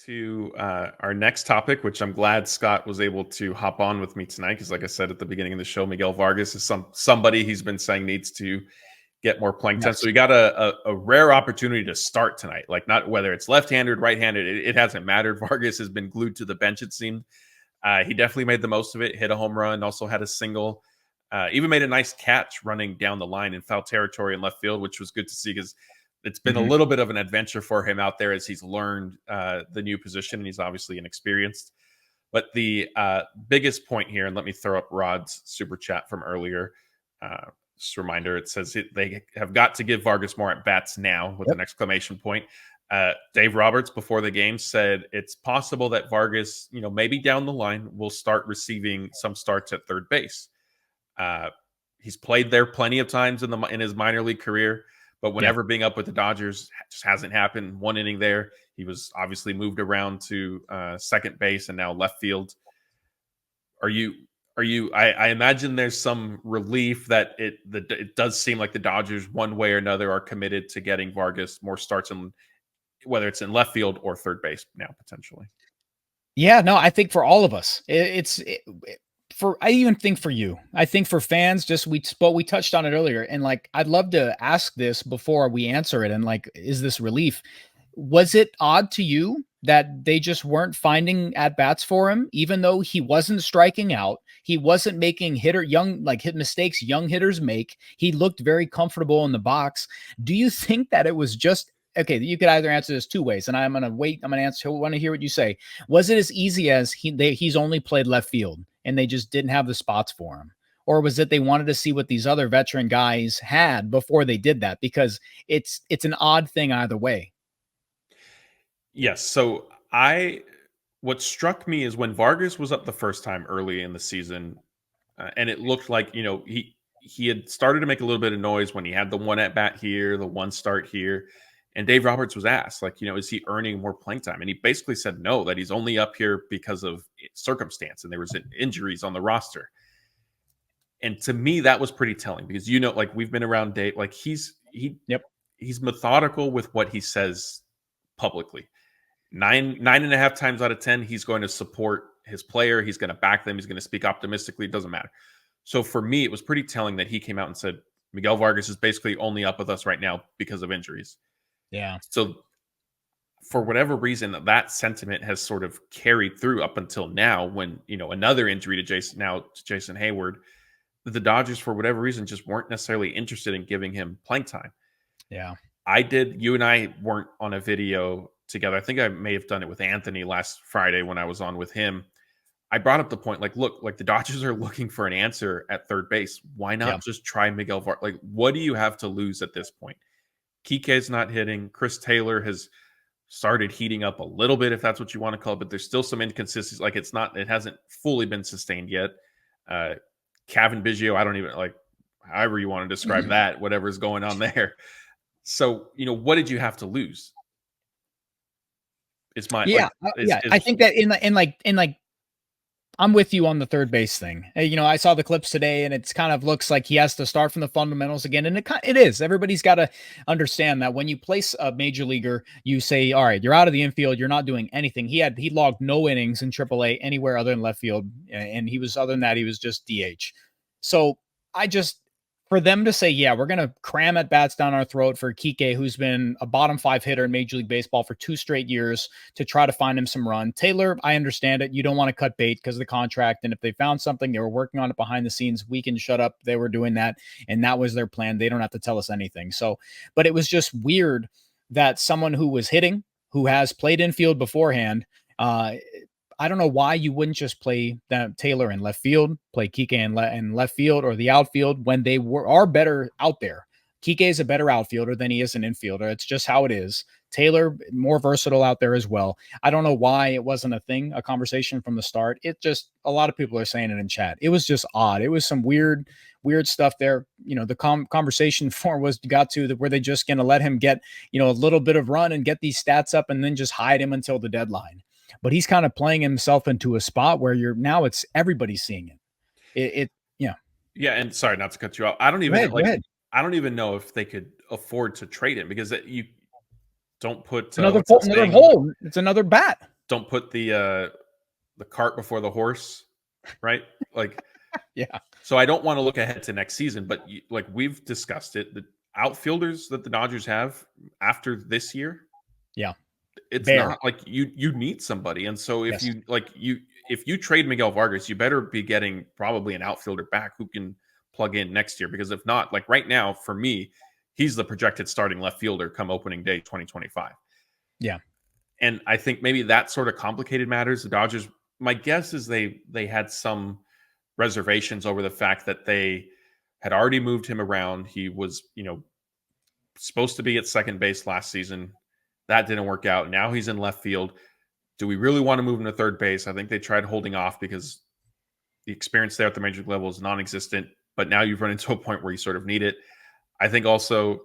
to our next topic, which I'm glad Scott was able to hop on with me tonight. Because, like I said at the beginning of the show, Miguel Vargas is somebody he's been saying needs to get more playing time. Yes. So we got a rare opportunity to start tonight. Like, not whether it's left-handed, right-handed, it hasn't mattered. Vargas has been glued to the bench, it seemed. He definitely made the most of it, hit a home run, also had a single, even made a nice catch running down the line in foul territory in left field, which was good to see because it's been a little bit of an adventure for him out there as he's learned the new position, and he's obviously inexperienced. But the biggest point here, and let me throw up Rod's super chat from earlier. Just a reminder, it says they have got to give Vargas more at bats now with an exclamation point. Dave Roberts before the game said it's possible that Vargas, maybe down the line will start receiving some starts at third base. He's played there plenty of times in his minor league career, but whenever being up with the Dodgers just hasn't happened. One inning there, he was obviously moved around to second base and now left field. I imagine there's some relief that it does seem like the Dodgers, one way or another, are committed to getting Vargas more starts, whether it's in left field or third base now potentially. Yeah, no, I think for all of us, I even think for you, I think for fans, we touched on it earlier, and I'd love to ask this before we answer it. And is this relief? Was it odd to you that they just weren't finding at bats for him, even though he wasn't striking out? He wasn't making hit mistakes young hitters make. He looked very comfortable in the box. Do you think that it was just, okay, you could either answer this two ways, and I'm going to wait. I'm going to answer. I want to hear what you say. Was it as easy as he's only played left field and they just didn't have the spots for him? Or was it they wanted to see what these other veteran guys had before they did that? Because it's an odd thing either way. Yes. So what struck me is when Vargas was up the first time early in the season, and it looked like, he had started to make a little bit of noise when he had the one at bat here, the one start here. And Dave Roberts was asked, is he earning more playing time? And he basically said no, that he's only up here because of circumstance, and there was injuries on the roster. And to me, that was pretty telling because, we've been around Dave, he's methodical with what he says publicly. 9.5 times out of 10, he's going to support his player. He's going to back them. He's going to speak optimistically. It doesn't matter. So for me, it was pretty telling that he came out and said, Miguel Vargas is basically only up with us right now because of injuries. Yeah. So for whatever reason, that sentiment has sort of carried through up until now when, another injury to Jason Hayward, the Dodgers, for whatever reason, just weren't necessarily interested in giving him playing time. Yeah. You and I weren't on a video together. I think I may have done it with Anthony last Friday when I was on with him. I brought up the point, look, the Dodgers are looking for an answer at third base. Why not just try Miguel Vargas? What do you have to lose at this point? Kike's not hitting. Chris Taylor has started heating up a little bit, if that's what you want to call it, but there's still some inconsistencies. It hasn't fully been sustained yet. Kevin Biggio, I don't even however you want to describe that, whatever's going on there. So, what did you have to lose? It's my I think that in I'm with you on the third base thing. I saw the clips today, and it's kind of looks like he has to start from the fundamentals again. And it is. Everybody's got to understand that when you place a major leaguer, you say, all right, you're out of the infield. You're not doing anything. He logged no innings in AAA anywhere other than left field. And other than that, he was just DH. So for them to say, yeah, we're going to cram at bats down our throat for Kike, who's been a bottom 5 hitter in Major League Baseball for 2 straight years, to try to find him some run. Taylor, I understand it. You don't want to cut bait because of the contract. And if they found something, they were working on it behind the scenes. We can shut up. They were doing that. And that was their plan. They don't have to tell us anything. So, but it was just weird that someone who was hitting, who has played infield beforehand, I don't know why you wouldn't just play Taylor in left field, play Kike in left field or the outfield when they are better out there. Kike is a better outfielder than he is an infielder. It's just how it is. Taylor, more versatile out there as well. I don't know why it wasn't a conversation from the start. A lot of people are saying it in chat. It was just odd. It was some weird stuff there. The conversation got to where they just going to let him get, a little bit of run and get these stats up and then just hide him until the deadline. But he's kind of playing himself into a spot where it's everybody's seeing it. Yeah. And sorry, not to cut you off. I don't even know if they could afford to trade him because you don't put another hole. It's another bat. don't put the cart before the horse, right? Like, Yeah. so I don't want to look ahead to next season, but like we've discussed it, the outfielders that the Dodgers have after this year, Yeah. it's Bare. not like you need somebody. And so if Yes. you trade Miguel Vargas, you better be getting probably an outfielder back who can plug in next year, because if not, like right now for me, he's the projected starting left fielder come opening day 2025. Yeah. And I think maybe that sort of complicated matters. The Dodgers, my guess is they had some reservations over the fact that they had already moved him around. He was, supposed to be at second base last season. That didn't work out. Now he's in left field. Do we really want to move him to third base? I think they tried holding off because the experience there at the major league level is non-existent. But now you've run into a point where you sort of need it. I think also,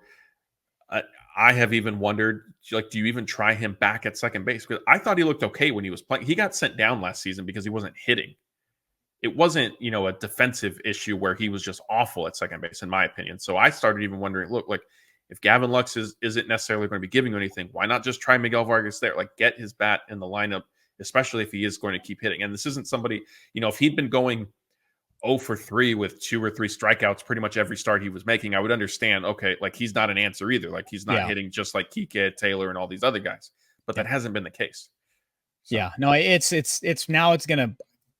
I have even wondered, like, do you even try him back at second base? Because I thought he looked okay when he was playing. He got sent down last season because he wasn't hitting. It wasn't, a defensive issue where he was just awful at second base, in my opinion. So I started even wondering, look, like, if Gavin Lux isn't necessarily going to be giving you anything, why not just try Miguel Vargas there? Like, get his bat in the lineup, especially if he is going to keep hitting. And this isn't somebody, if he'd been going 0 for 3 with 2 or 3 strikeouts pretty much every start he was making, I would understand, okay, like he's not an answer either. Like he's not hitting just like Kike, Taylor, and all these other guys. But that hasn't been the case. So. Yeah. No, it's now it's going to,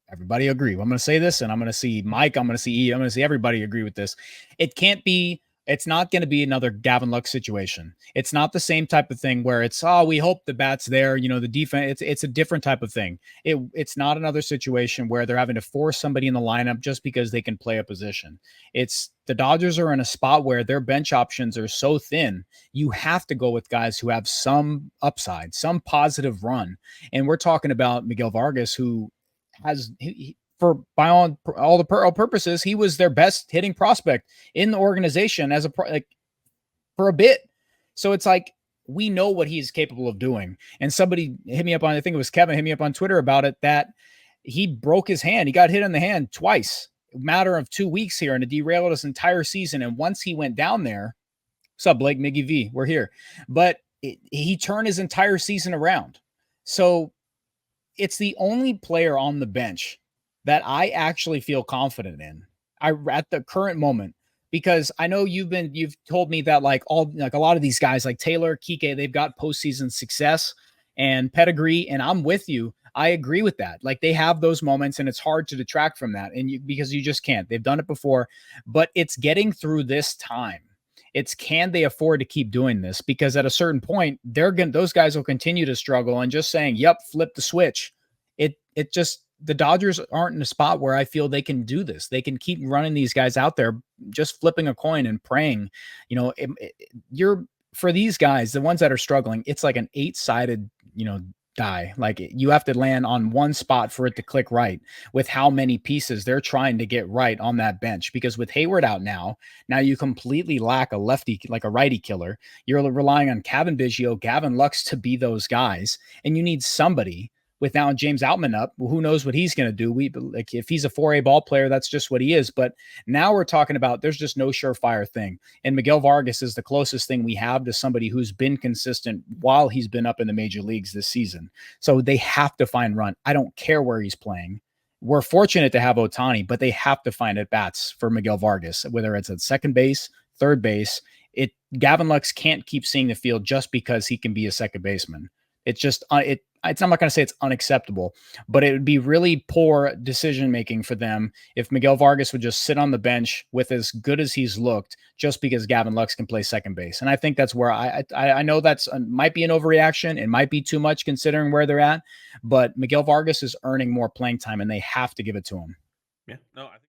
everybody agree. I'm going to say this, and I'm going to see Mike, I'm going to see E, I'm going to see everybody agree with this. It's not going to be another Gavin Lux situation. It's not the same type of thing where it's, we hope the bat's there, the defense, it's a different type of thing. It's not another situation where they're having to force somebody in the lineup just because they can play a position. It's the Dodgers are in a spot where their bench options are so thin. You have to go with guys who have some upside, some positive run. And we're talking about Miguel Vargas, who has, by all purposes, he was their best hitting prospect in the organization for a bit. So it's like, we know what he's capable of doing. And somebody hit me up I think it was Kevin, hit me up on Twitter about it, that he broke his hand. He got hit in the hand twice, a matter of 2 weeks here, and it derailed his entire season. And once he went down there, what's up, Blake, Miggy V, we're here. But he turned his entire season around. So it's the only player on the bench that I actually feel confident in at the current moment, because I know you've told me that like a lot of these guys like Taylor, Kike, they've got postseason success and pedigree, and I'm with you. I agree with that. Like, they have those moments and it's hard to detract from that, because you just can't. They've done it before, but it's getting through this time. It's, can they afford to keep doing this? Because at a certain point, those guys will continue to struggle, and just saying, yep, flip the switch. The Dodgers aren't in a spot where I feel they can do this. They can keep running these guys out there, just flipping a coin and praying. For these guys, the ones that are struggling, it's like an 8-sided, die. Like, you have to land on one spot for it to click right, with how many pieces they're trying to get right on that bench. Because with Hayward out now you completely lack a lefty, like a righty killer. You're relying on Kevin Biggio, Gavin Lux to be those guys, and you need somebody. Without James Outman up, who knows what he's going to do? If he's a 4A ball player, that's just what he is. But now we're talking about, there's just no surefire thing. And Miguel Vargas is the closest thing we have to somebody who's been consistent while he's been up in the major leagues this season. So they have to find run. I don't care where he's playing. We're fortunate to have Ohtani, but they have to find at-bats for Miguel Vargas, whether it's at second base, third base. Gavin Lux can't keep seeing the field just because he can be a second baseman. It's just, I'm not going to say it's unacceptable, but it would be really poor decision-making for them if Miguel Vargas would just sit on the bench with as good as he's looked just because Gavin Lux can play second base. And I think that's where I know that's might be an overreaction. It might be too much considering where they're at, but Miguel Vargas is earning more playing time, and they have to give it to him. Yeah, no, I think